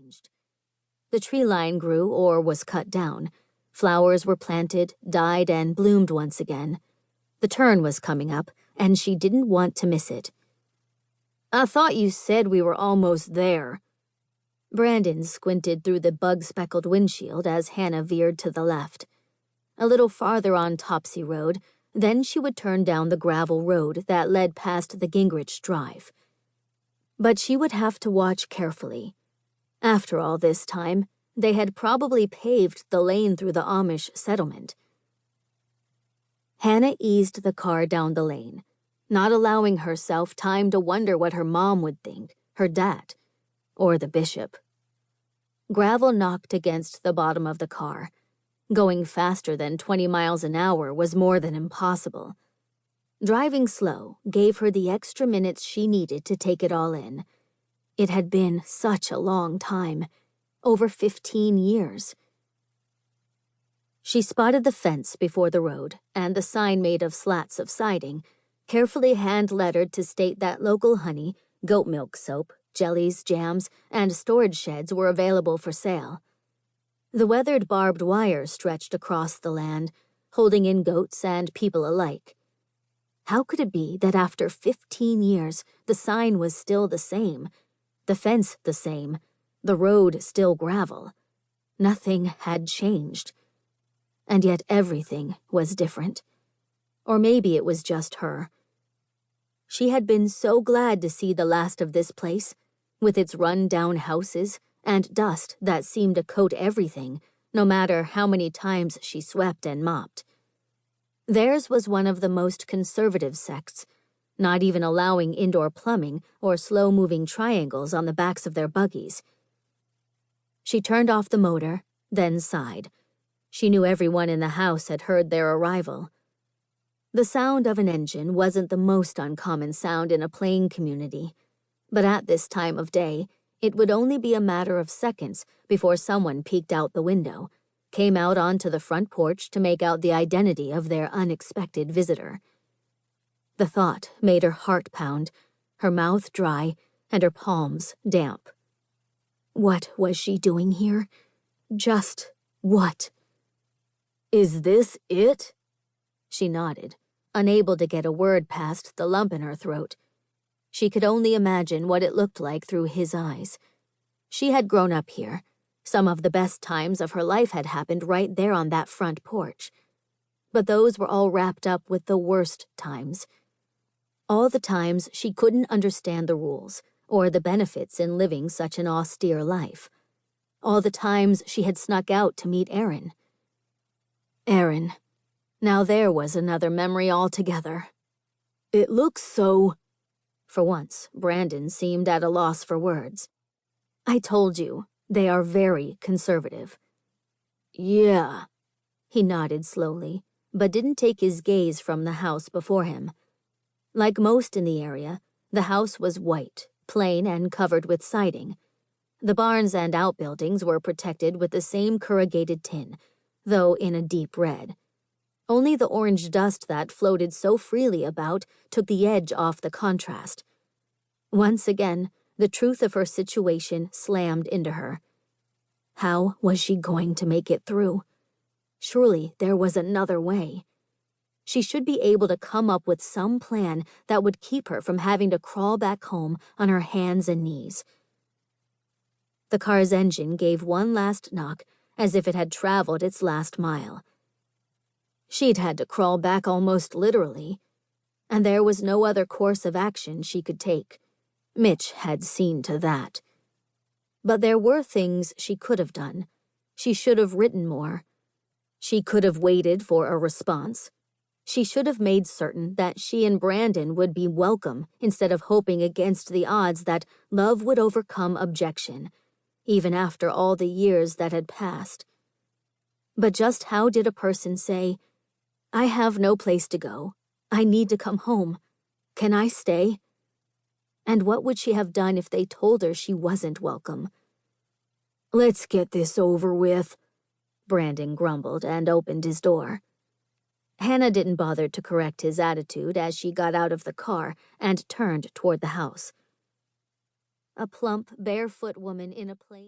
changed. The tree line grew or was cut down. Flowers were planted, died, and bloomed once again. The turn was coming up, and she didn't want to miss it. "I thought you said we were almost there." Brandon squinted through the bug-speckled windshield as Hannah veered to the left. A little farther on Topsy Road, then she would turn down the gravel road that led past the Gingrich Drive. But she would have to watch carefully. After all this time, they had probably paved the lane through the Amish settlement. Hannah eased the car down the lane, not allowing herself time to wonder what her mom would think, her dad, or the bishop. Gravel knocked against the bottom of the car. Going faster than 20 miles an hour was more than impossible. Driving slow gave her the extra minutes she needed to take it all in. It had been such a long time, over 15 years. She spotted the fence before the road and the sign made of slats of siding, carefully hand-lettered to state that local honey, goat milk soap, jellies, jams, and storage sheds were available for sale. The weathered barbed wire stretched across the land, holding in goats and people alike. How could it be that after 15 years, the sign was still the same, the fence the same, the road still gravel? Nothing had changed. And yet everything was different. Or maybe it was just her. She had been so glad to see the last of this place, with its run-down houses and dust that seemed to coat everything, no matter how many times she swept and mopped. Theirs was one of the most conservative sects, not even allowing indoor plumbing or slow-moving triangles on the backs of their buggies. She turned off the motor, then sighed. She knew everyone in the house had heard their arrival. The sound of an engine wasn't the most uncommon sound in a plain community, but at this time of day, it would only be a matter of seconds before someone peeked out the window, came out onto the front porch to make out the identity of their unexpected visitor. The thought made her heart pound, her mouth dry, and her palms damp. What was she doing here? Just what? "Is this it?" She nodded, unable to get a word past the lump in her throat. She could only imagine what it looked like through his eyes. She had grown up here. Some of the best times of her life had happened right there on that front porch. But those were all wrapped up with the worst times. All the times she couldn't understand the rules or the benefits in living such an austere life. All the times she had snuck out to meet Aaron. Aaron. Now there was another memory altogether. "It looks so..." For once, Brandon seemed at a loss for words. "I told you, they are very conservative." "Yeah." He nodded slowly, but didn't take his gaze from the house before him. Like most in the area, the house was white, plain, and covered with siding. The barns and outbuildings were protected with the same corrugated tin, though in a deep red. Only the orange dust that floated so freely about took the edge off the contrast. Once again, the truth of her situation slammed into her. How was she going to make it through? Surely there was another way. She should be able to come up with some plan that would keep her from having to crawl back home on her hands and knees. The car's engine gave one last knock, as if it had traveled its last mile. She'd had to crawl back almost literally, and there was no other course of action she could take. Mitch had seen to that. But there were things she could have done. She should have written more. She could have waited for a response. She should have made certain that she and Brandon would be welcome instead of hoping against the odds that love would overcome objection, even after all the years that had passed. But just how did a person say, "I have no place to go. I need to come home. Can I stay?" And what would she have done if they told her she wasn't welcome? "Let's get this over with," Brandon grumbled and opened his door. Hannah didn't bother to correct his attitude as she got out of the car and turned toward the house. A plump, barefoot woman in a plain